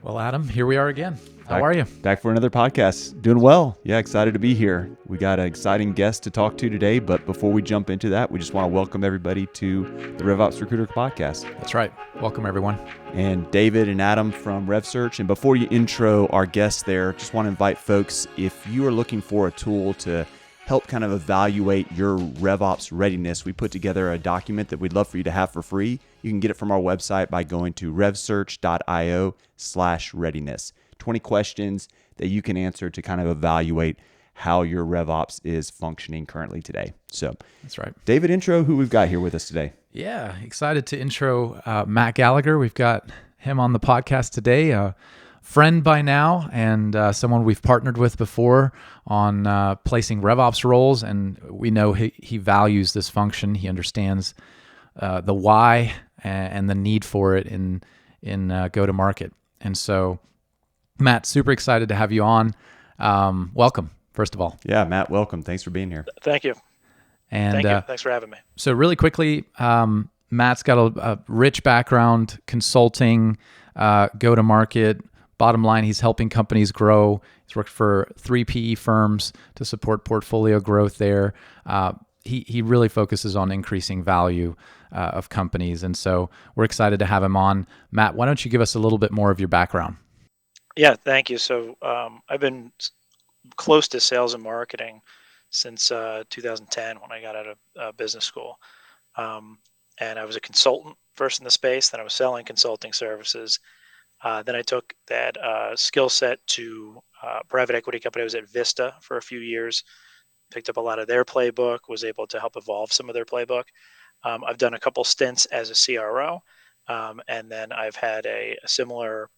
Well, Adam, here we are again. How Back, are you? Back for another podcast. Doing well. Yeah, excited to be here. We got an exciting guest to talk to today, but before we jump into that, we just want to welcome everybody to the RevOps Recruiter Podcast. That's right. Welcome, everyone. And David and Adam from RevSearch. And before you intro our guests there, just want to invite folks, if you are looking for a tool to help kind of evaluate your RevOps readiness, we put together a document that we'd love for you to have for free. You can get it from our website by going to revsearch.io/readiness. 20 questions that you can answer to kind of evaluate how your RevOps is functioning currently today. So that's right. David, intro who we've got here with us today. Yeah, excited to intro Matt Gallagher. We've got him on the podcast today, a friend by now and someone we've partnered with before on placing RevOps roles, and we know he values this function. He understands the why and the need for it in go-to-market. And so, Matt, super excited to have you on. Welcome, first of all. Yeah, Matt, welcome. Thanks for being here. Thank you. And Thank you. Thanks for having me. So really quickly, Matt's got a rich background, consulting, go-to-market. Bottom line, he's helping companies grow. He's worked for 3 PE firms to support portfolio growth there. He really focuses on increasing value of companies. And so we're excited to have him on. Matt, why don't you give us a little bit more of your background? Yeah, thank you. So I've been close to sales and marketing since 2010 when I got out of business school. And I was a consultant first in the space, then I was selling consulting services. Then I took that skill set to a private equity company. I was at Vista for a few years, picked up a lot of their playbook, was able to help evolve some of their playbook. I've done a couple stints as a CRO, and then I've had a similar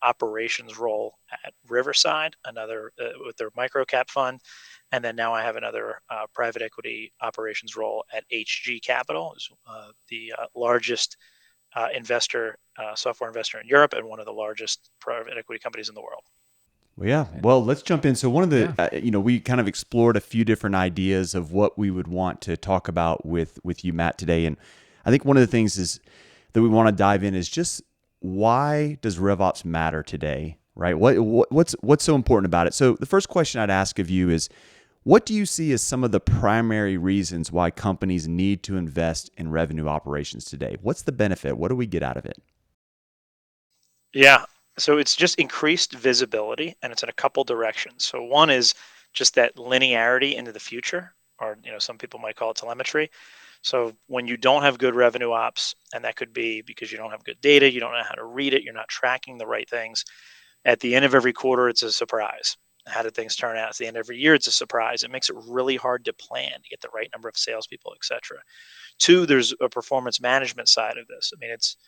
operations role at Riverside, another with their microcap fund. And then now I have another private equity operations role at HG Capital, the largest software investor in Europe, and one of the largest private equity companies in the world. Well, yeah. Well, let's jump in. So one of the, we kind of explored a few different ideas of what we would want to talk about with you, Matt, today. And I think one of the things is that we want to dive in is just why does RevOps matter today, right? What's so important about it? So the first question I'd ask of you is, what do you see as some of the primary reasons why companies need to invest in revenue operations today? What's the benefit? What do we get out of it? Yeah, so it's just increased visibility, and it's in a couple directions. So one is just that linearity into the future, or some people might call it telemetry. So when you don't have good revenue ops, and that could be because you don't have good data, you don't know how to read it, you're not tracking the right things. At the end of every quarter, it's a surprise. How did things turn out? At the end of every year, it's a surprise. It makes it really hard to plan, to get the right number of salespeople, et cetera. 2, there's a performance management side of this. I mean, it's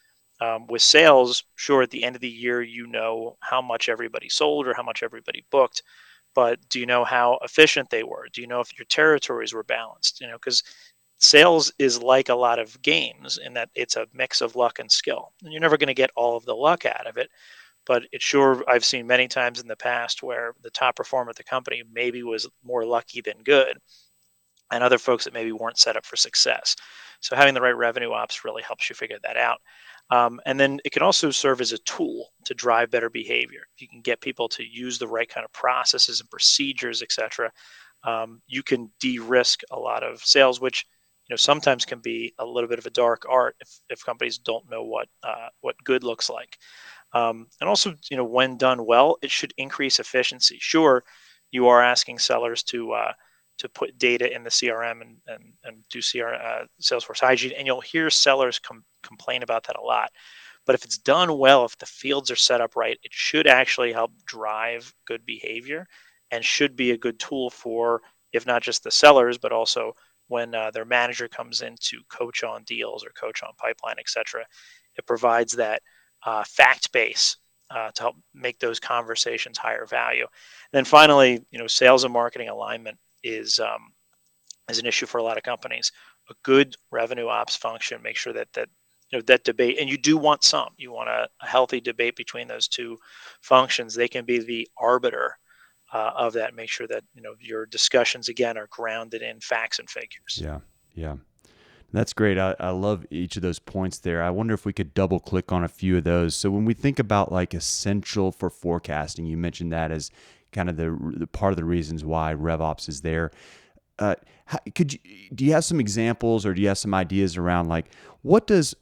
with sales, sure, at the end of the year, you know how much everybody sold or how much everybody booked, but do you know how efficient they were? Do you know if your territories were balanced? Because sales is like a lot of games in that it's a mix of luck and skill. And you're never going to get all of the luck out of it, but I've seen many times in the past where the top performer at the company maybe was more lucky than good, and other folks that maybe weren't set up for success. So having the right revenue ops really helps you figure that out. And then it can also serve as a tool to drive better behavior. If you can get people to use the right kind of processes and procedures, et cetera, you can de-risk a lot of sales, which sometimes can be a little bit of a dark art if companies don't know what good looks like. And also, when done well, it should increase efficiency. Sure, you are asking sellers to put data in the CRM and do Salesforce hygiene, and you'll hear sellers complain about that a lot. But if it's done well, if the fields are set up right, it should actually help drive good behavior and should be a good tool for, if not just the sellers, but also when their manager comes in to coach on deals or coach on pipeline, et cetera. It provides that fact base to help make those conversations higher value. And then finally, sales and marketing alignment is an issue for a lot of companies. A good revenue ops function, make sure that that debate, and you do want you want a healthy debate between those two functions. They can be the arbiter of that. Make sure that your discussions again are grounded in facts and figures. Yeah. That's great. I love each of those points there. I wonder if we could double click on a few of those. So when we think about like essential for forecasting, you mentioned that as kind of the part of the reasons why RevOps is there. Do you have some examples, or do you have some ideas around like what does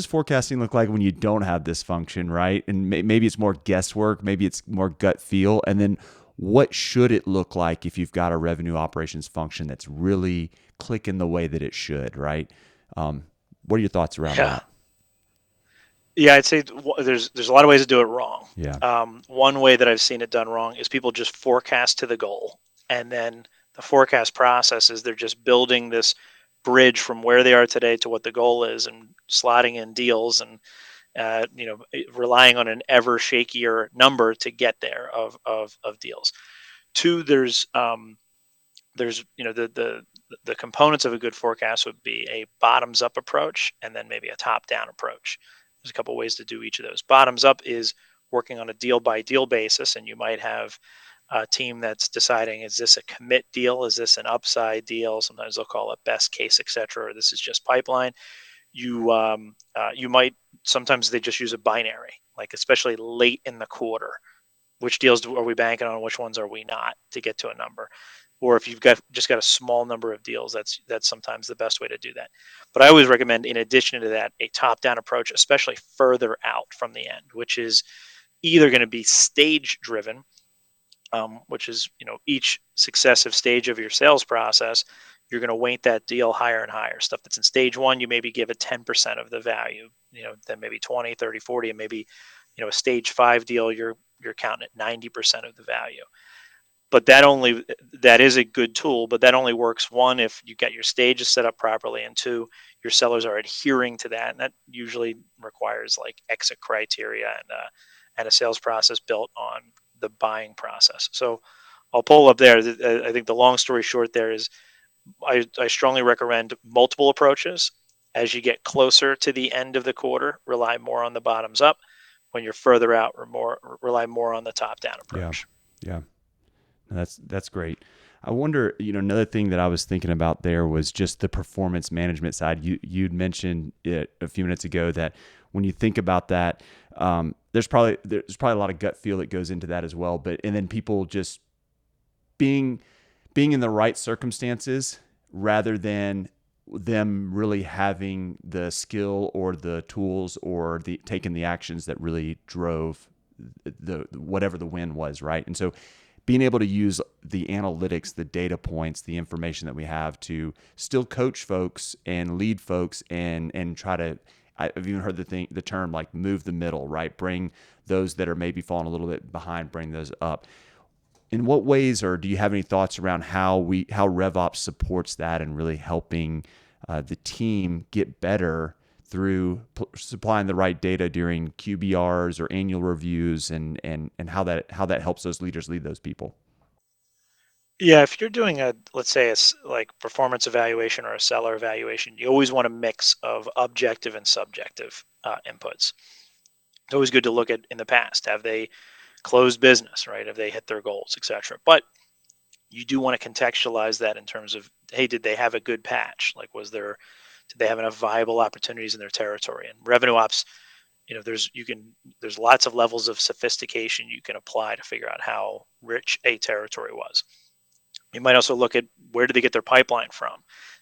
forecasting look like when you don't have this function, right? And maybe it's more guesswork, maybe it's more gut feel, and then what should it look like if you've got a revenue operations function that's really clicking the way that it should, right? What are your thoughts around Yeah. that? Yeah, I'd say there's a lot of ways to do it wrong. Yeah. One way that I've seen it done wrong is people just forecast to the goal, and then the forecast process is they're just building this bridge from where they are today to what the goal is, and slotting in deals, and relying on an ever shakier number to get there of deals. Two, there's the components of a good forecast would be a bottoms up approach and then maybe a top down approach. There's a couple ways to do each of those. Bottoms up is working on a deal by deal basis, and you might have a team that's deciding, is this a commit deal, is this an upside deal, sometimes they'll call it best case, etc., or this is just pipeline. You might, sometimes they just use a binary, like especially late in the quarter, which deals are we banking on, which ones are we not, to get to a number. Or if you've got a small number of deals, that's sometimes the best way to do that. But I always recommend, in addition to that, a top down approach, especially further out from the end, which is either going to be stage driven, which is, each successive stage of your sales process, you're going to weight that deal higher and higher. Stuff that's in stage one, you maybe give it 10% of the value, then maybe 20, 30, 40, and maybe, a stage five deal, you're counting at 90% of the value. But that is a good tool, but that only works, one, if you get your stages set up properly, and two, your sellers are adhering to that, and that usually requires like exit criteria and a sales process built on the buying process. So I'll pull up there. I think the long story short there is, I strongly recommend multiple approaches. As you get closer to the end of the quarter, rely more on the bottoms up. When you're further out, rely more on the top down Yeah. approach. Yeah. That's great. I wonder, another thing that I was thinking about there was just the performance management side. You'd mentioned it a few minutes ago that when you think about that, there's probably a lot of gut feel that goes into that as well. And then people just being in the right circumstances rather than them really having the skill or the tools or taking the actions that really drove the whatever the win was, right? And so being able to use the analytics, the data points, the information that we have to still coach folks and lead folks and try to, I've even heard the term like move the middle, right? Bring those that are maybe falling a little bit behind, bring those up. In what ways, or do you have any thoughts around how RevOps supports that and really helping the team get better through supplying the right data during QBRs or annual reviews, and how that helps those leaders lead those people? Yeah, if you're doing let's say like performance evaluation or a seller evaluation, you always want a mix of objective and subjective inputs. It's always good to look at, in the past, have they closed business, right? Have they hit their goals, etc. But you do want to contextualize that in terms of, hey, did they have a good patch? Like, did they have enough viable opportunities in their territory? And revenue ops, there's lots of levels of sophistication you can apply to figure out how rich a territory was. You might also look at, where do they get their pipeline from?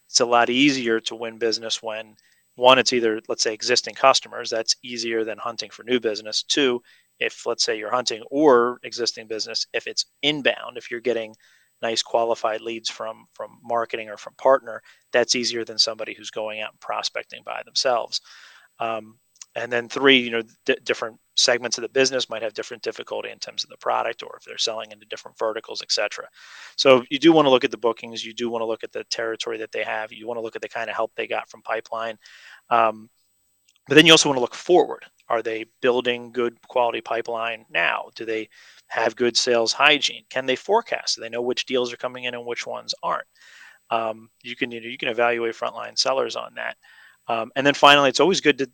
It's a lot easier to win business when, one, it's either, let's say, existing customers. That's easier than hunting for new business. Two, if, let's say, you're hunting or existing business, if it's inbound, if you're getting nice qualified leads from marketing or from partner, that's easier than somebody who's going out and prospecting by themselves. Um, and then three, different segments of the business might have different difficulty in terms of the product, or if they're selling into different verticals, etc. So you do want to look at the bookings. You do want to look at the territory that they have. You want to look at the kind of help they got from pipeline. Um, but then you also want to look forward. Are they building good quality pipeline now? Do they have good sales hygiene? Can they forecast? Do they know which deals are coming in and which ones aren't? You can evaluate frontline sellers on that. And then finally, it's always good to,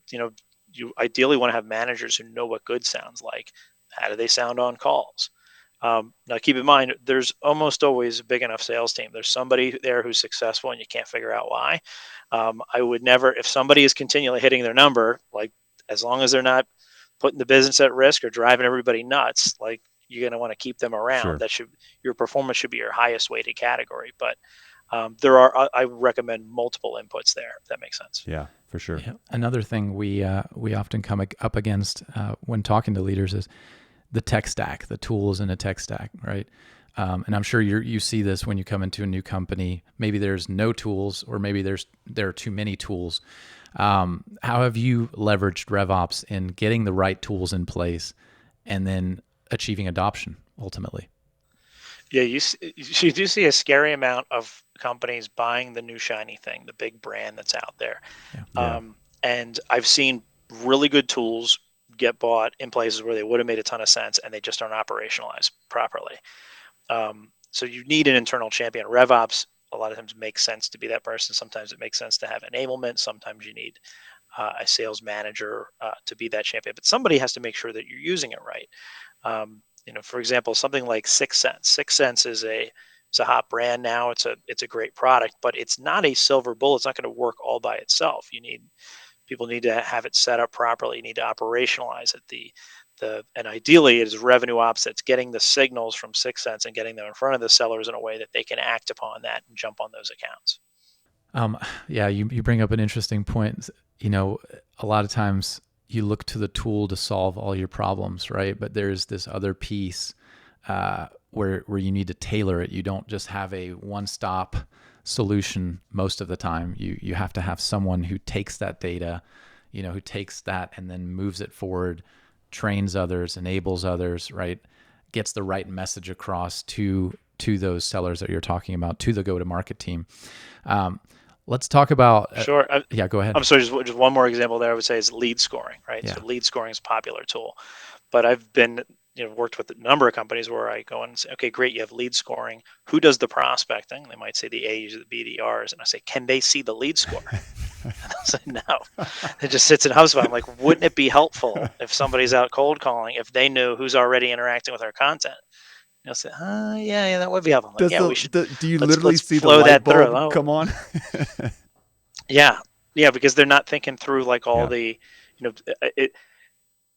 you ideally want to have managers who know what good sounds like. How do they sound on calls? Now, keep in mind, there's almost always a big enough sales team. There's somebody there who's successful, and you can't figure out why. I would never, if somebody is continually hitting their number, like as long as they're not putting the business at risk or driving everybody nuts, like you're going to want to keep them around. Sure. Your performance should be your highest weighted category. But I recommend multiple inputs there, if that makes sense. Yeah, for sure. Yeah. Another thing we often come up against when talking to leaders is the tech stack, the tools in a tech stack, right? And I'm sure you see this when you come into a new company. Maybe there's no tools, or maybe there are too many tools. How have you leveraged RevOps in getting the right tools in place and then achieving adoption ultimately? Yeah, you do see a scary amount of companies buying the new shiny thing, the big brand that's out there. Yeah. And I've seen really good tools get bought in places where they would have made a ton of sense, and they just aren't operationalized properly. So you need an internal champion. RevOps a lot of times makes sense to be that person. Sometimes it makes sense to have enablement. Sometimes you need a sales manager to be that champion. But somebody has to make sure that you're using it right. For example, something like Six Sense. Six Sense is a hot brand now. It's a great product, but it's not a silver bullet. It's not going to work all by itself. People need to have it set up properly. You need to operationalize it. And ideally it is revenue ops that's getting the signals from Six Sense and getting them in front of the sellers in a way that they can act upon that and jump on those accounts. Yeah, you bring up an interesting point. A lot of times you look to the tool to solve all your problems, right? But there's this other piece where you need to tailor it. You don't just have a one-stop solution most of the time. You have to have someone who takes that data, who takes that and then moves it forward, trains others, enables others, right? Gets the right message across to those sellers that you're talking about, to the go-to-market team. Let's talk about. Sure. Yeah, go ahead. I'm sorry. Just one more example there. I would say is lead scoring, right? Yeah. So lead scoring is a popular tool, but I've been worked with a number of companies where I go and say, okay, great, you have lead scoring. Who does the prospecting? They might say the A's or the BDRs, and I say, can they see the lead score? And I say, no. It just sits in HubSpot. I'm like, wouldn't it be helpful if somebody's out cold calling if they knew who's already interacting with our content? You'll say, yeah, that would be helpful. Like, we should. Do you let's literally see the flow light that through. bulb Oh, come on? yeah, because they're not thinking through like all the,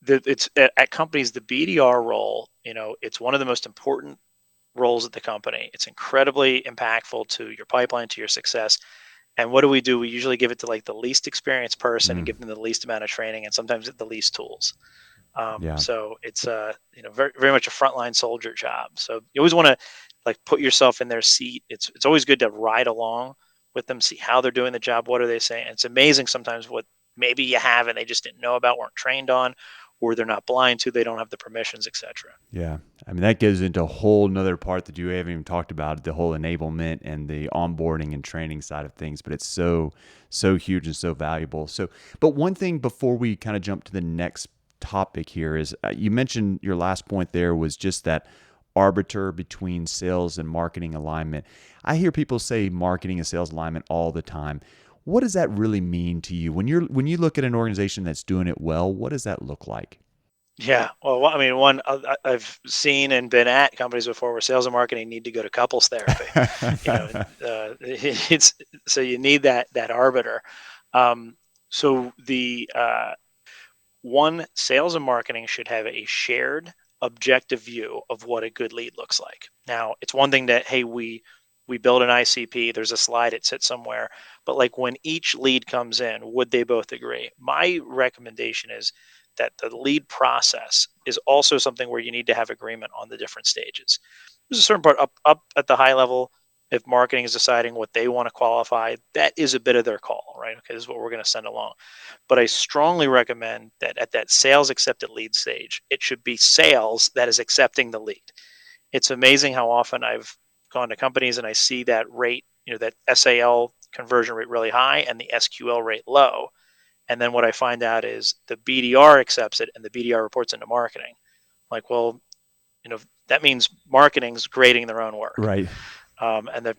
it's at companies, the BDR role, it's one of the most important roles at the company. It's incredibly impactful to your pipeline, to your success. And what do? We usually give it to like the least experienced person and give them the least amount of training and sometimes the least tools. So it's very, very much a frontline soldier job. So you always want to like put yourself in their seat. It's always good to ride along with them, see how they're doing the job. What are they saying? It's amazing sometimes what maybe you have and they just didn't know about, weren't trained on, or they're not blind to, they don't have the permissions, etc. Yeah. I mean, that goes into a whole nother part that you haven't even talked about, the whole enablement and the onboarding and training side of things, but it's so huge and so valuable. So, but one thing before we kind of jump to the next topic here is you mentioned your last point there was just that arbiter between sales and marketing alignment. I hear people say marketing and sales alignment all the time. What does that really mean to you? When you look at an organization that's doing it well, what does that look like? Yeah, well, I mean, I've seen and been at companies before where sales and marketing need to go to couples therapy. It's so you need that arbiter. So the one, sales and marketing should have a shared objective view of what a good lead looks like. Now, it's one thing that, hey, we build an ICP, there's a slide, it sits somewhere, but like when each lead comes in, would they both agree? My recommendation is that the lead process is also something where you need to have agreement on the different stages. There's a certain part up at the high level. If marketing is deciding what they want to qualify, that is a bit of their call, right? Okay, this is what we're going to send along. But I strongly recommend that at that sales accepted lead stage, it should be sales that is accepting the lead. It's amazing how often I've gone to companies and I see that rate, that SAL conversion rate really high and the SQL rate low. And then what I find out is the BDR accepts it and the BDR reports into marketing. Like, well, that means marketing's grading their own work. Right. And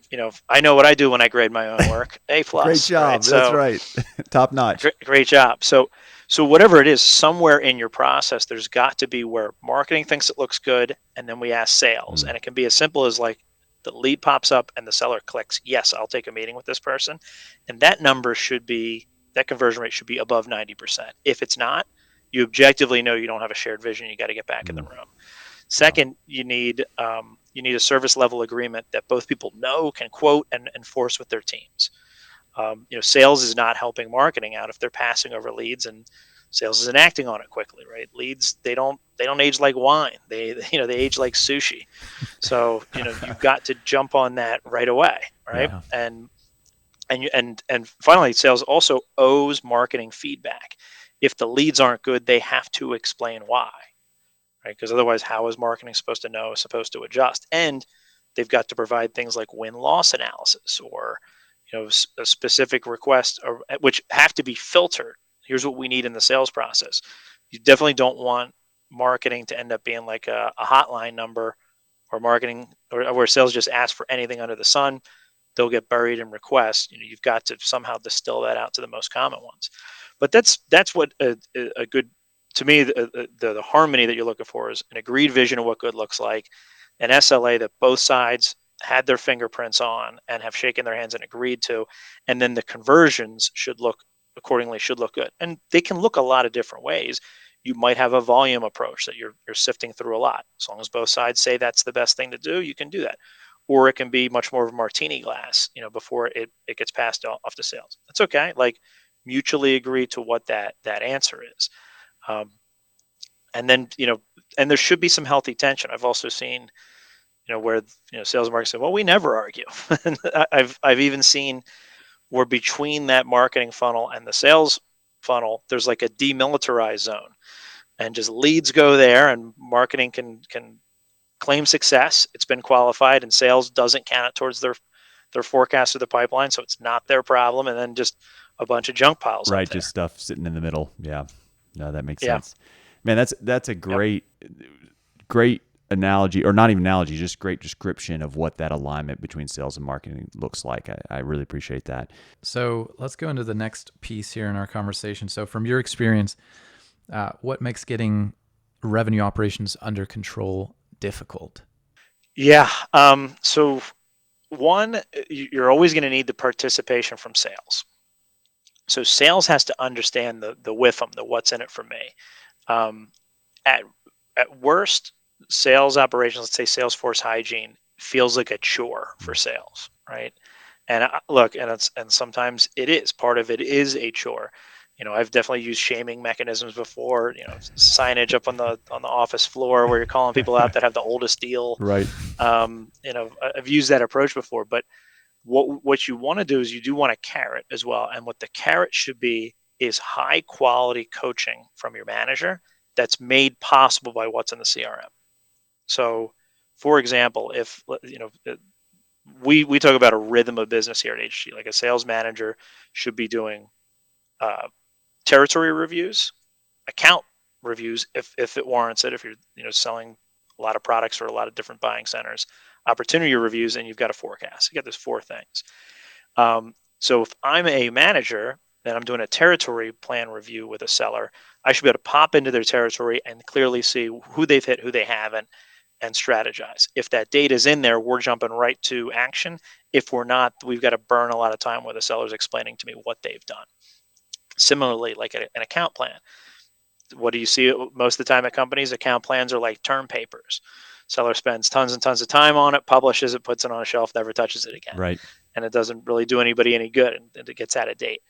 I know what I do when I grade my own work. A plus. Great job. Right? That's right. Top notch. Great job. So whatever it is, somewhere in your process, there's got to be where marketing thinks it looks good, and then we ask sales, and it can be as simple as like the lead pops up and the seller clicks, yes, I'll take a meeting with this person, and that conversion rate should be above 90%. If it's not, you objectively know you don't have a shared vision. You got to get back in the room. Second, you need a service level agreement that both people know, can quote, and enforce with their teams. Sales is not helping marketing out if they're passing over leads, and sales isn't acting on it quickly, right? Leads, they don't age like wine. They age like sushi. So you've got to jump on that right away, right? Yeah. And finally, sales also owes marketing feedback. If the leads aren't good, they have to explain why, right? Because otherwise, how is marketing supposed to know, supposed to adjust? And they've got to provide things like win-loss analysis, or a specific request, which have to be filtered. Here's what we need in the sales process. You definitely don't want marketing to end up being like a hotline number, or marketing, or where sales just ask for anything under the sun. They'll get buried in requests. You've got to somehow distill that out to the most common ones. But that's what a good, to me, the harmony that you're looking for is an agreed vision of what good looks like, an SLA that both sides had their fingerprints on and have shaken their hands and agreed to, and then the conversions should look good. And they can look a lot of different ways. You might have a volume approach that you're sifting through a lot. As long as both sides say that's the best thing to do, you can do that. Or it can be much more of a martini glass, before it gets passed off to sales. That's okay. Like, mutually agree to what that answer is. And then, and there should be some healthy tension. I've also seen, where sales and marketing say, well, we never argue. And I've even seen where between that marketing funnel and the sales funnel, there's like a demilitarized zone, and just leads go there, and marketing can claim success. It's been qualified, and sales doesn't count it towards their forecast of the pipeline, so it's not their problem. And then just a bunch of junk piles up Right, there. just stuff sitting in the middle. Yeah. No, that makes Yeah. sense. Man, that's a great analogy, or not even analogy, just great description of what that alignment between sales and marketing looks like. I really appreciate that. So let's go into the next piece here in our conversation. So from your experience, what makes getting revenue operations under control difficult? Yeah. So one, you're always going to need the participation from sales. So sales has to understand the WIFM, the what's in it for me. At worst, sales operations, let's say Salesforce hygiene, feels like a chore for sales, right? And look, and sometimes it is. Part of it is a chore. I've definitely used shaming mechanisms before. Signage up on the office floor where you're calling people out that have the oldest deal. Right. I've used that approach before, but what you want to do is you do want a carrot as well. And what the carrot should be is high quality coaching from your manager that's made possible by what's in the CRM. So, for example, if we talk about a rhythm of business here at HG, like a sales manager should be doing territory reviews, account reviews if it warrants it, if you're selling a lot of products for a lot of different buying centers, opportunity reviews, and you've got a forecast. You got those four things. So if I'm a manager and I'm doing a territory plan review with a seller, I should be able to pop into their territory and clearly see who they've hit, who they haven't, and strategize. If that data is in there, we're jumping right to action. If we're not, we've got to burn a lot of time where the seller's explaining to me what they've done. Similarly, like an account plan. What do you see most of the time at companies? Account plans are like term papers. Seller spends tons and tons of time on it, publishes it, puts it on a shelf, never touches it again. Right. And it doesn't really do anybody any good, and it gets out of date.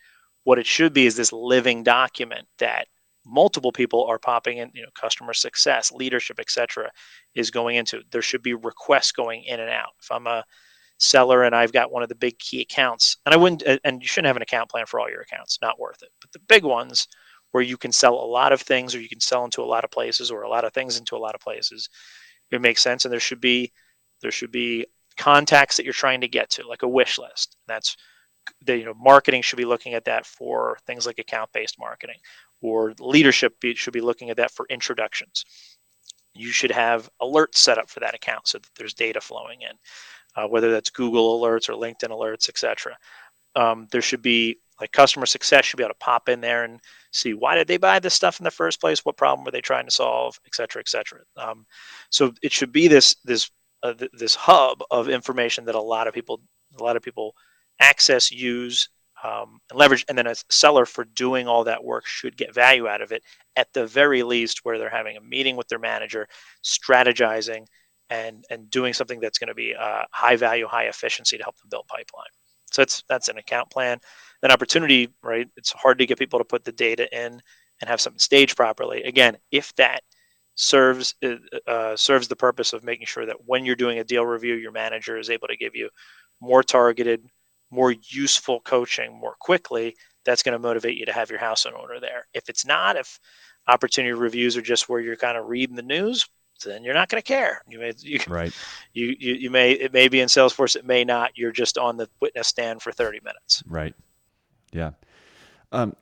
What it should be is this living document that multiple people are popping in, customer success, leadership, etc., is going into. There should be requests going in and out. If I'm a seller and I've got one of the big key accounts, and you shouldn't have an account plan for all your accounts, not worth it. But the big ones where you can sell a lot of things, or you can sell into a lot of places, or a lot of things into a lot of places, it makes sense. And there should be contacts that you're trying to get to, like a wish list. That's marketing should be looking at that for things like account-based marketing, or leadership should be looking at that for introductions. You should have alerts set up for that account so that there's data flowing in. whether that's Google alerts or LinkedIn alerts, etc. There should be like customer success should be able to pop in there and see why did they buy this stuff in the first place, what problem were they trying to solve, et cetera, et cetera. So it should be this hub of information that a lot of people access, use, and leverage, and then a seller for doing all that work should get value out of it at the very least, where they're having a meeting with their manager, strategizing, and doing something that's going to be high value, high efficiency to help them build pipeline. So that's an account plan. Then opportunity, right? It's hard to get people to put the data in and have something staged properly. Again, if that serves the purpose of making sure that when you're doing a deal review, your manager is able to give you more targeted, more useful coaching more quickly, that's going to motivate you to have your house in order there. If it's not, if opportunity reviews are just where you're kind of reading the news, then you're not going to care. Right. You may, it may be in Salesforce, it may not. You're just on the witness stand for 30 minutes. Right. Yeah.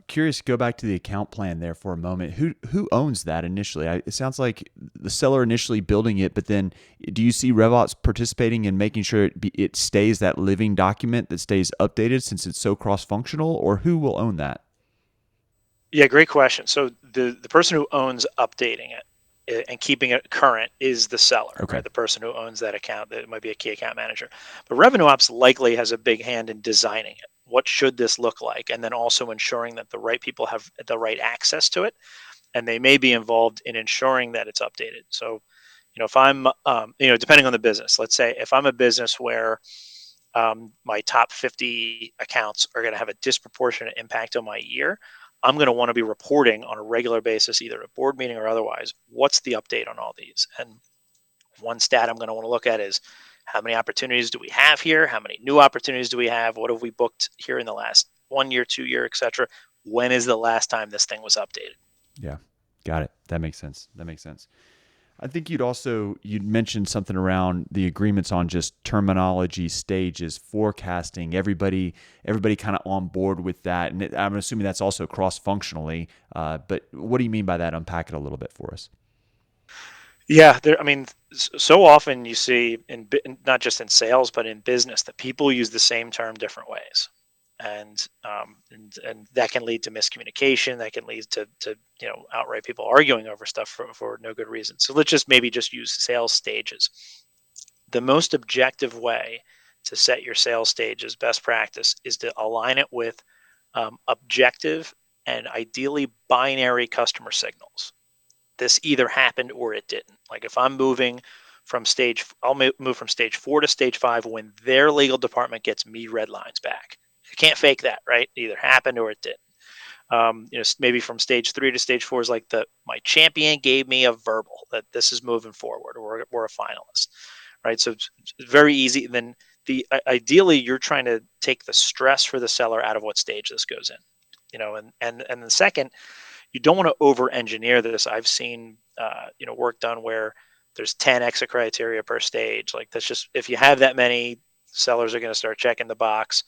Curious, go back to the account plan there for a moment. Who owns that initially? It sounds like the seller initially building it, but then do you see RevOps participating in making sure it stays that living document that stays updated since it's so cross-functional, or who will own that? Yeah, great question. So the person who owns updating it and keeping it current is the seller, Okay. right? The person who owns that account. That might be a key account manager. But Revenue Ops likely has a big hand in designing it. What should this look like? And then also ensuring that the right people have the right access to it, and they may be involved in ensuring that it's updated. So, if I'm, depending on the business, let's say if I'm a business where my top 50 accounts are going to have a disproportionate impact on my year, I'm going to want to be reporting on a regular basis, either at a board meeting or otherwise, what's the update on all these. And one stat I'm going to want to look at is how many opportunities do we have here? How many new opportunities do we have? What have we booked here in the last 1 year, 2 year, et cetera? When is the last time this thing was updated? Yeah. Got it. That makes sense. I think you'd mentioned something around the agreements on just terminology, stages, forecasting, everybody kind of on board with that. And I'm assuming that's also cross-functionally. But what do you mean by that? Unpack it a little bit for us. Yeah, so often you see not just in sales but in business that people use the same term different ways, and that can lead to miscommunication. That can lead to outright people arguing over stuff for no good reason. So let's maybe just use sales stages. The most objective way to set your sales stages best practice is to align it with objective and ideally binary customer signals. This either happened or it didn't. Like if I'm moving I'll move from stage 4 to stage 5 when their legal department gets me red lines back. You can't fake that, right? It either happened or it didn't. Maybe from stage 3 to stage 4 is like my champion gave me a verbal that this is moving forward, or we're a finalist, right? So it's very easy. Then ideally you're trying to take the stress for the seller out of what stage this goes in, and the second, you don't want to over engineer this. I've seen work done where there's 10 exit criteria per stage. Like that's just, if you have that many, sellers are going to start checking the box.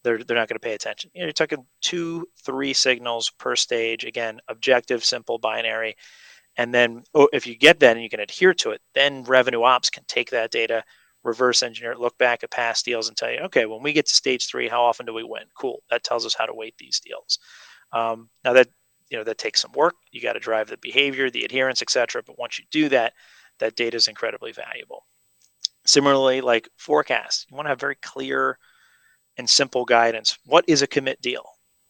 They're not going to pay attention. You're talking 2-3 signals per stage. Again, objective, simple, binary. And then if you get that and you can adhere to it, then revenue ops can take that data, reverse engineer it, look back at past deals and tell you, okay, when we get to stage 3, how often do we win? Cool. That tells us how to weight these deals. Now that takes some work. You got to drive the behavior, the adherence, etc. But once you do that, that data is incredibly valuable. Similarly, like forecasts, you want to have very clear and simple guidance. What is a commit deal?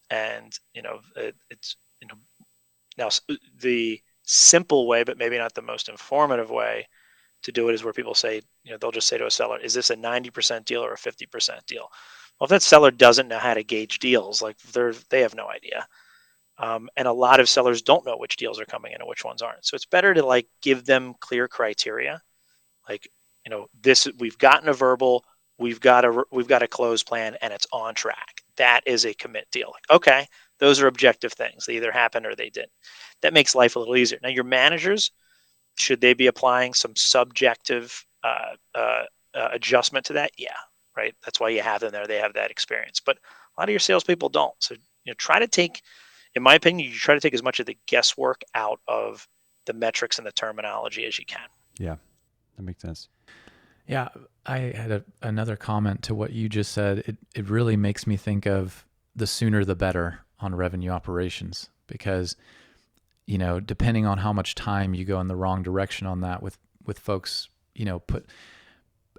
And it's now the simple way, but maybe not the most informative way to do it is where people say, they'll just say to a seller, is this a 90% deal or a 50% deal? Well, if that seller doesn't know how to gauge deals, like they have no idea. And a lot of sellers don't know which deals are coming in and which ones aren't. So it's better to give them clear criteria. Like, this, we've gotten a verbal, we've got a close plan, and it's on track. That is a commit deal. Like, okay, those are objective things. They either happened or they didn't. That makes life a little easier. Now, your managers, should they be applying some subjective adjustment to that? Yeah, right. That's why you have them there. They have that experience. But a lot of your salespeople don't. So try to take, in my opinion, you try to take as much of the guesswork out of the metrics and the terminology as you can. Yeah, that makes sense. Yeah, I had another comment to what you just said. It really makes me think of the sooner the better on revenue operations, because depending on how much time you go in the wrong direction on that with folks,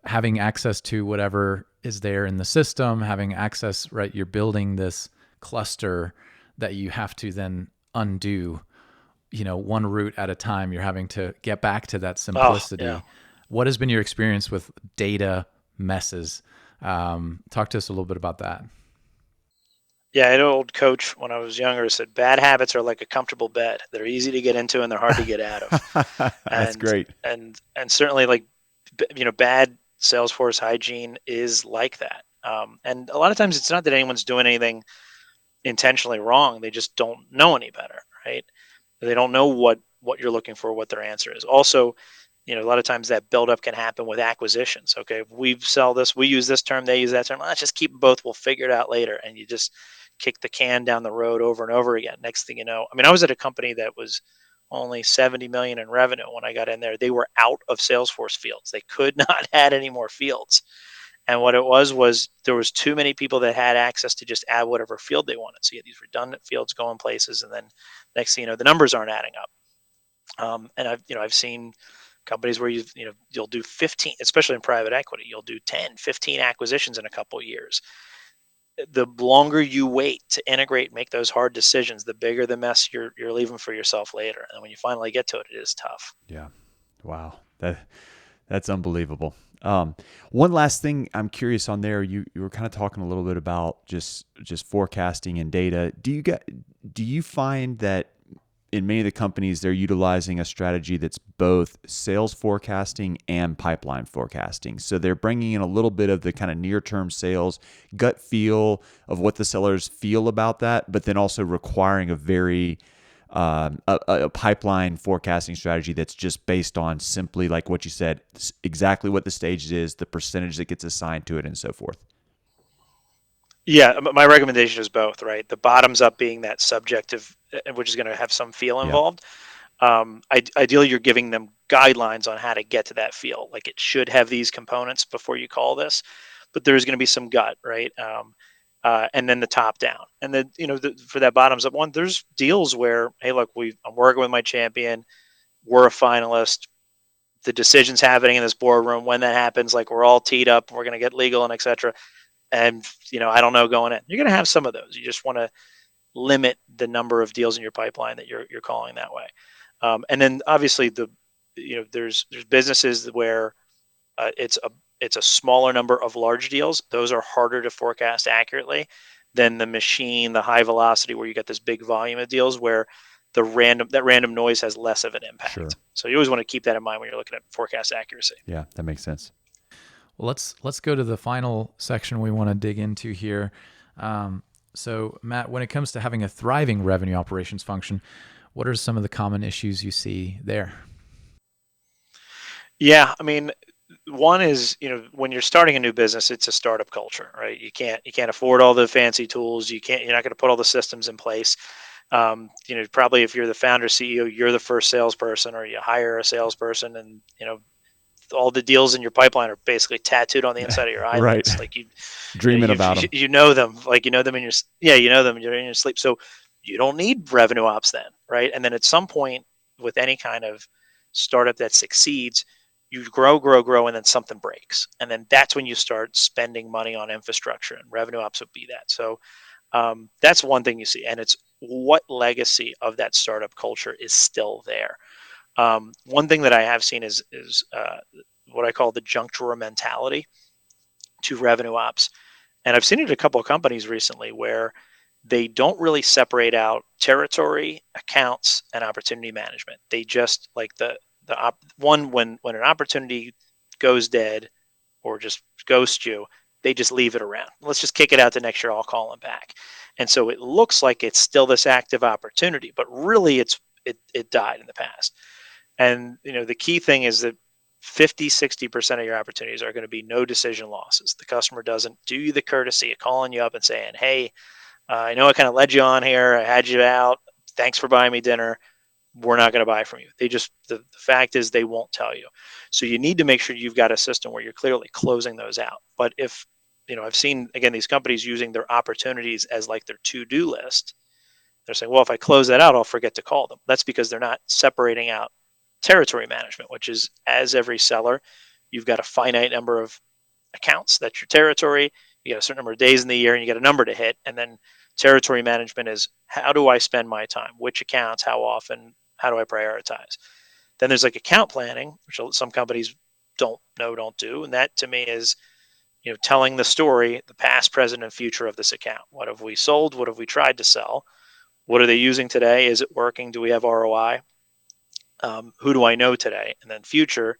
having access to whatever is there in the system, having access, right? You're building this cluster that you have to then undo, one route at a time. You're having to get back to that Oh, yeah. simplicity. What has been your experience with data messes? Talk to us a little bit about that. Yeah, I had an old coach when I was younger said bad habits are like a comfortable bed. They're easy to get into and they're hard to get out of. That's And great. and certainly like bad Salesforce hygiene is like that. And a lot of times it's not that anyone's doing anything intentionally wrong. They just don't know any better, right? They don't know what you're looking for, what their answer is. Also, a lot of times that buildup can happen with acquisitions. Okay, we sell this, we use this term, they use that term. Let's just keep them both. We'll figure it out later, and you just kick the can down the road over and over again. Next thing you know, I mean, I was at a company that was only 70 million in revenue when I got in there. They were out of Salesforce fields. They could not add any more fields. And what it was there was too many people that had access to just add whatever field they wanted. So you had these redundant fields going places, and then next thing you know, the numbers aren't adding up. And I've seen companies where you'll do 15, especially in private equity, you'll do 10, 15 acquisitions in a couple of years. The longer you wait to integrate, make those hard decisions, the bigger the mess you're leaving for yourself later. And when you finally get to it, it is tough. Yeah. Wow. That's unbelievable. One last thing I'm curious on there. You were kind of talking a little bit about just forecasting and data. Do you find that in many of the companies they're utilizing a strategy that's both sales forecasting and pipeline forecasting? So they're bringing in a little bit of the kind of near-term sales gut feel of what the sellers feel about that, but then also requiring a very a pipeline forecasting strategy that's just based on simply like what you said, exactly what the stage is, the percentage that gets assigned to it, and so forth. Yeah, my recommendation is both, right? The bottoms up being that subjective, which is going to have some feel Yeah, involved. Ideally, you're giving them guidelines on how to get to that feel. Like it should have these components before you call this, but there's going to be some gut, right? And then the top down, and then for that bottoms up one, there's deals where, hey, look, I'm working with my champion, we're a finalist. The decision's happening in this boardroom. When that happens, like we're all teed up, we're going to get legal and etc. And I don't know going in. You're going to have some of those. You just want to limit the number of deals in your pipeline that you're calling that way. And then obviously there's businesses where it's a smaller number of large deals. Those are harder to forecast accurately than the high velocity where you get this big volume of deals where that random noise has less of an sure. impact. So you always want to keep that in mind when you're looking at forecast accuracy. Yeah, that makes sense. Well, let's go to the final section we want to dig into here. So, Matt, when it comes to having a thriving revenue operations function, what are some of the common issues you see there? Yeah, I mean, one is when you're starting a new business, it's a startup culture, right? You can't afford all the fancy tools. You're not going to put all the systems in place. Probably if you're the founder CEO, you're the first salesperson, or you hire a salesperson, and all the deals in your pipeline are basically tattooed on the inside of your Right. eyelids. Like Dreaming about them. you know them, like you know them in your yeah, you know them. You're in your sleep, so you don't need revenue ops then, right? And then at some point with any kind of startup that succeeds, you grow, and then something breaks, and then that's when you start spending money on infrastructure, and revenue ops would be that. So that's one thing you see, and it's what legacy of that startup culture is still there. One thing that I have seen is what I call the junk drawer mentality to revenue ops, and I've seen it at a couple of companies recently where they don't really separate out territory, accounts, and opportunity management. They just like one when an opportunity goes dead or just ghost you, they just leave it around. Let's just kick it out to next year. I'll call them back. And so it looks like it's still this active opportunity, but really it died in the past. And the key thing is that 50-60% of your opportunities are going to be no decision losses. The customer doesn't do you the courtesy of calling you up and saying, hey, I know I kind of led you on here. I had you out. Thanks for buying me dinner. we're not going to buy from you. They just, the fact is they won't tell you. So you need to make sure you've got a system where you're clearly closing those out. But if, I've seen, again, these companies using their opportunities as like their to-do list. They're saying, well, if I close that out, I'll forget to call them. That's because they're not separating out territory management, which is, as every seller, you've got a finite number of accounts. That's your territory. You got a certain number of days in the year and you get a number to hit. And then territory management is, how do I spend my time? Which accounts? How often? How do I prioritize? Then there's like account planning, which some companies don't do. And that to me is, telling the story, the past, present, and future of this account. What have we sold? What have we tried to sell? What are they using today? Is it working? Do we have ROI? Who do I know today? And then future,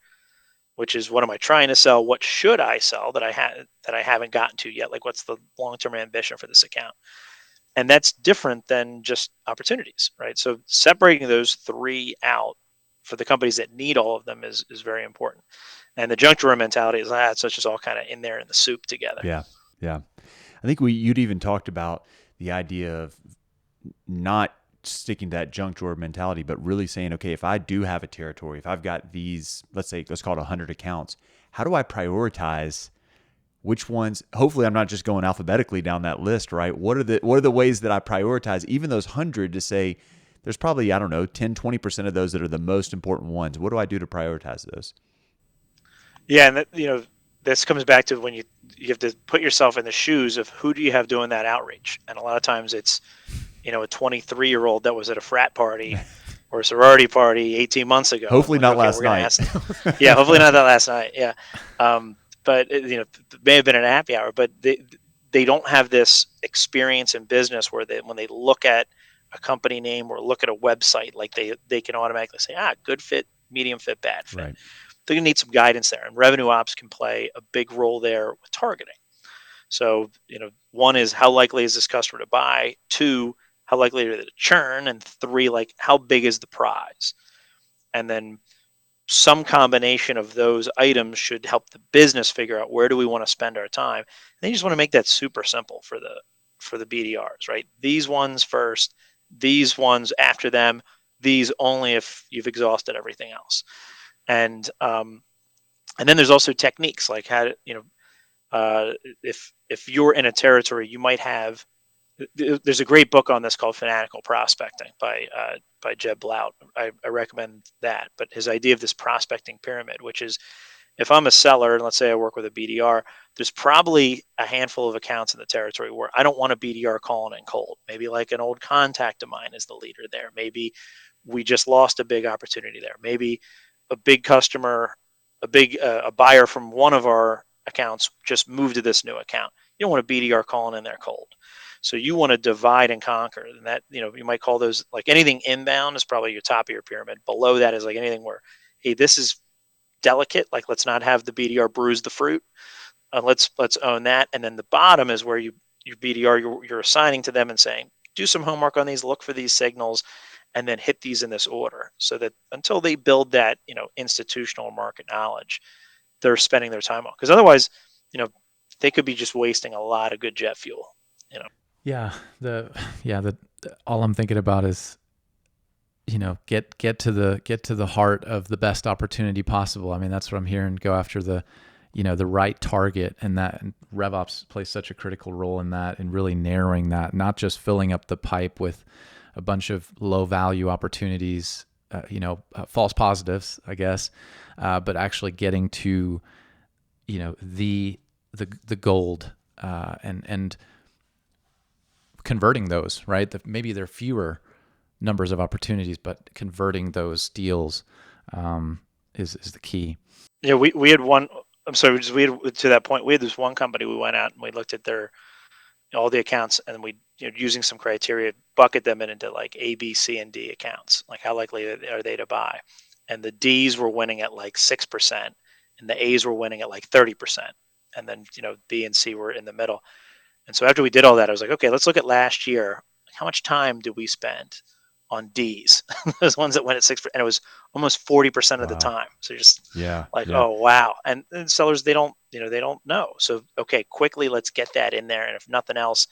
which is, what am I trying to sell? What should I sell that I haven't gotten to yet? Like, what's the long-term ambition for this account? And that's different than just opportunities, right? So separating those three out for the companies that need all of them is very important. And the junk drawer mentality is, it's just all kind of in there in the soup together. Yeah. Yeah. I think you'd even talked about the idea of not sticking to that junk drawer mentality, but really saying, okay, if I do have a territory, if I've got these, let's call it 100 accounts, how do I prioritize which ones? Hopefully I'm not just going alphabetically down that list, right? What are the ways that I prioritize even those 100 to say there's probably, 10, 20% of those that are the most important ones. What do I do to prioritize those? Yeah. And this comes back to when you have to put yourself in the shoes of who do you have doing that outreach. And a lot of times it's, a 23-year-old that was at a frat party or a sorority party 18 months ago. Hopefully not last night. Yeah, hopefully not that last night. Yeah. But it may have been an happy hour, but they don't have this experience in business where when they look at a company name or look at a website, like they can automatically say, good fit, medium fit, bad fit. Right. They're going to need some guidance there. And revenue ops can play a big role there with targeting. So, one is, how likely is this customer to buy? Two, how likely are they to churn? And three, like, how big is the prize? And then some combination of those items should help the business figure out where do we want to spend our time. And then you just want to make that super simple for the BDRs, right? These ones first, these ones after them, these only if you've exhausted everything else. And then there's also techniques like how, if you're in a territory, you might have. There's a great book on this called Fanatical Prospecting by Jeb Blount. I recommend that. But his idea of this prospecting pyramid, which is, if I'm a seller and let's say I work with a BDR, there's probably a handful of accounts in the territory where I don't want a BDR calling in cold. Maybe like an old contact of mine is the leader there. Maybe we just lost a big opportunity there. Maybe a big customer, a buyer from one of our accounts just moved to this new account. You don't want a BDR calling in there cold. So you want to divide and conquer. And that, you might call those, like, anything inbound is probably your top of your pyramid. Below that is like anything where, hey, this is delicate. Like, let's not have the BDR bruise the fruit. Let's own that. And then the bottom is where your BDR, you're assigning to them and saying, do some homework on these, look for these signals, and then hit these in this order, so that until they build that, institutional market knowledge, they're spending their time on. Because otherwise, they could be just wasting a lot of good jet fuel. Yeah. All I'm thinking about is, get to the heart of the best opportunity possible. I mean, that's what I'm hearing. Go after the right target, and RevOps plays such a critical role in that, and really narrowing that, not just filling up the pipe with a bunch of low value opportunities, false positives, I guess, but actually getting to, the gold, and converting those, right? Maybe there are fewer numbers of opportunities, but converting those deals is the key. Yeah, we had one. I'm sorry, we had, to that point, we had this one company. We went out and we looked at all the accounts, and we, using some criteria, bucket them into like A, B, C, and D accounts. Like, how likely are they to buy? And the D's were winning at like 6%, and the A's were winning at like 30%, and then B and C were in the middle. And so after we did all that, I was like, okay, let's look at last year. How much time did we spend on D's? Those ones that went at 6%, and it was almost 40% of the time. So just oh wow. And sellers, they don't know. So okay, quickly, let's get that in there. And if nothing else,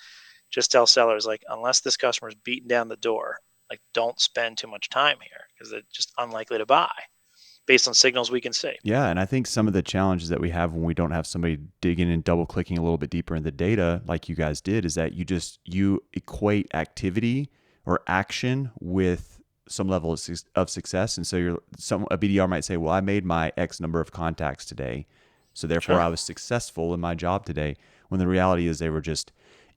just tell sellers, like, unless this customer's beating down the door, like, don't spend too much time here. because they're just unlikely to buy based on signals we can see. Yeah, and I think some of the challenges that we have when we don't have somebody digging and double clicking a little bit deeper in the data, like you guys did, is that you equate activity or action with some level of success. And so a BDR might say, well, I made my X number of contacts today, so therefore I was successful in my job today. When the reality is they were just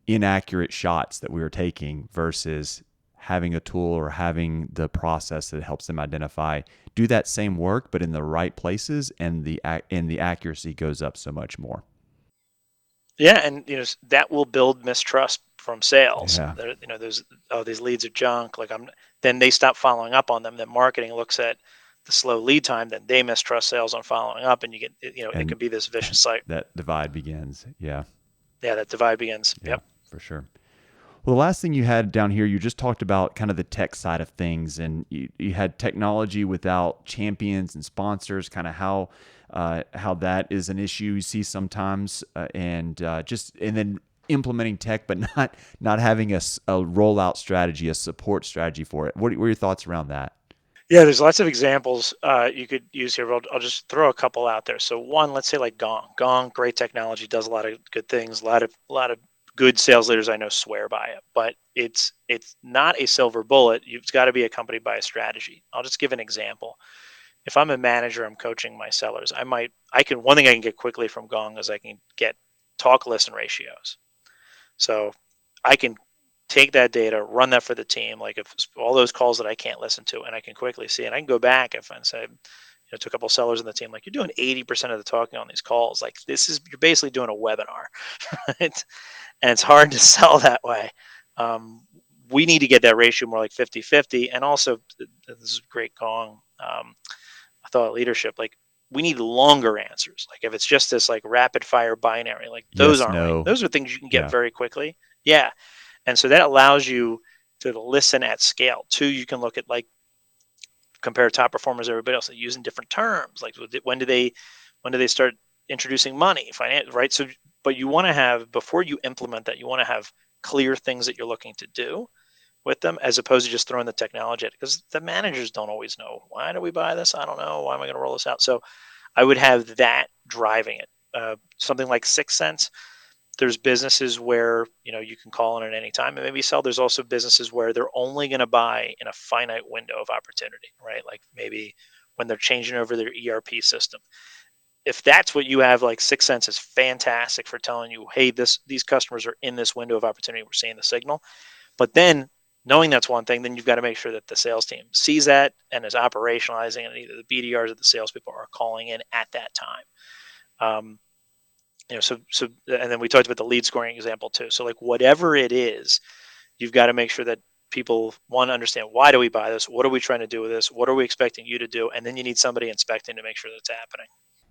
inaccurate shots that we were taking versus having a tool or having the process that helps them identify, do that same work, but in the right places, and the accuracy goes up so much more. Yeah, and that will build mistrust from sales. Yeah. These leads are junk. Then they stop following up on them. Then marketing looks at the slow lead time. Then they mistrust sales on following up, and you get it can be this vicious cycle. That divide begins. Yeah. Yeah, that divide begins. Yeah, yep. For sure. Well, the last thing you had down here, you just talked about kind of the tech side of things, and you had technology without champions and sponsors, kind of how that is an issue you see sometimes, and then implementing tech, but not having a rollout strategy, a support strategy for it. What are your thoughts around that? Yeah, there's lots of examples you could use here. I'll just throw a couple out there. So one, let's say like Gong. Gong, great technology, does a lot of good things. A lot of good sales leaders I know swear by it, but it's not a silver bullet. You've got to be accompanied by a strategy. I'll just give an example. If I'm a manager, I'm coaching my sellers. One thing I can get quickly from Gong is I can get talk listen ratios. So I can take that data, run that for the team, like if all those calls that I can't listen to, and I can quickly see, and I can go back and say, to a couple of sellers in the team, like, you're doing 80% of the talking on these calls. Like, you're basically doing a webinar, right? And it's hard to sell that way. We need to get that ratio more like 50-50. And also, this is great Gong thought leadership. Like, we need longer answers. Like, if it's just this like rapid fire binary, like those aren't right. Those are things you can get very quickly. Yeah. And so that allows you to listen at scale. Two, you can look at like compare top performers to everybody else, like using different terms. Like, when do they start introducing money, finance, right? So, but you want to have, before you implement that, you want to have clear things that you're looking to do with them, as opposed to just throwing the technology at it, because the managers don't always know, why do we buy this? I don't know. Why am I going to roll this out? So I would have that driving it. Something like 6 Sense. There's businesses where you can call in at any time and maybe sell. There's also businesses where they're only going to buy in a finite window of opportunity, right? Like maybe when they're changing over their ERP system. If that's what you have, like 6 Sense is fantastic for telling you, hey, these customers are in this window of opportunity. We're seeing the signal. But then knowing that's one thing, then you've got to make sure that the sales team sees that and is operationalizing, and either the BDRs or the salespeople are calling in at that time. And then we talked about the lead scoring example too. So like whatever it is, you've got to make sure that people understand, why do we buy this? What are we trying to do with this? What are we expecting you to do? And then you need somebody inspecting to make sure that's happening.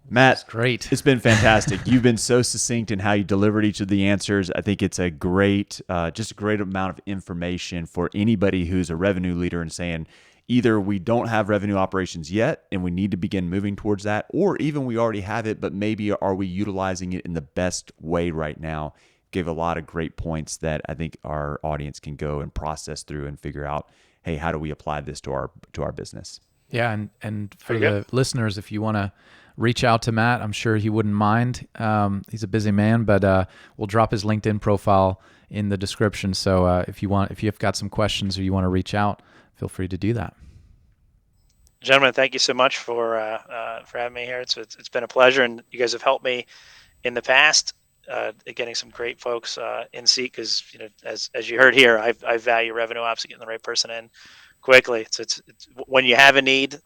Matt, that's great. It's been fantastic. You've been so succinct in how you delivered each of the answers. I think it's a great amount of information for anybody who's a revenue leader and saying, either we don't have revenue operations yet and we need to begin moving towards that, or even we already have it, but maybe are we utilizing it in the best way right now? Gave a lot of great points that I think our audience can go and process through and figure out, hey, how do we apply this to our business? Yeah, and for the listeners, if you want to reach out to Matt, I'm sure he wouldn't mind. He's a busy man, but we'll drop his LinkedIn profile in the description. So if you've got some questions or you want to reach out, feel free to do that. Gentlemen, thank you so much for having me here. It's been a pleasure, and you guys have helped me in the past getting some great folks in seat, because as you heard here, I value revenue ops, getting the right person in quickly. It's when you have a need.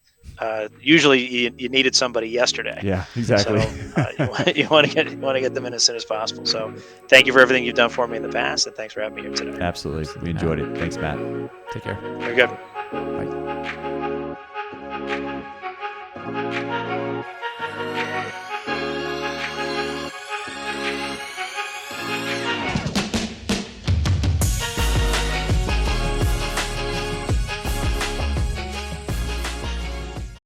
Usually you needed somebody yesterday. Yeah, exactly. So you want to get them in as soon as possible. So thank you for everything you've done for me in the past, and thanks for having me here today. Absolutely. We enjoyed it. Thanks, Matt. Take care. Very good. Bye.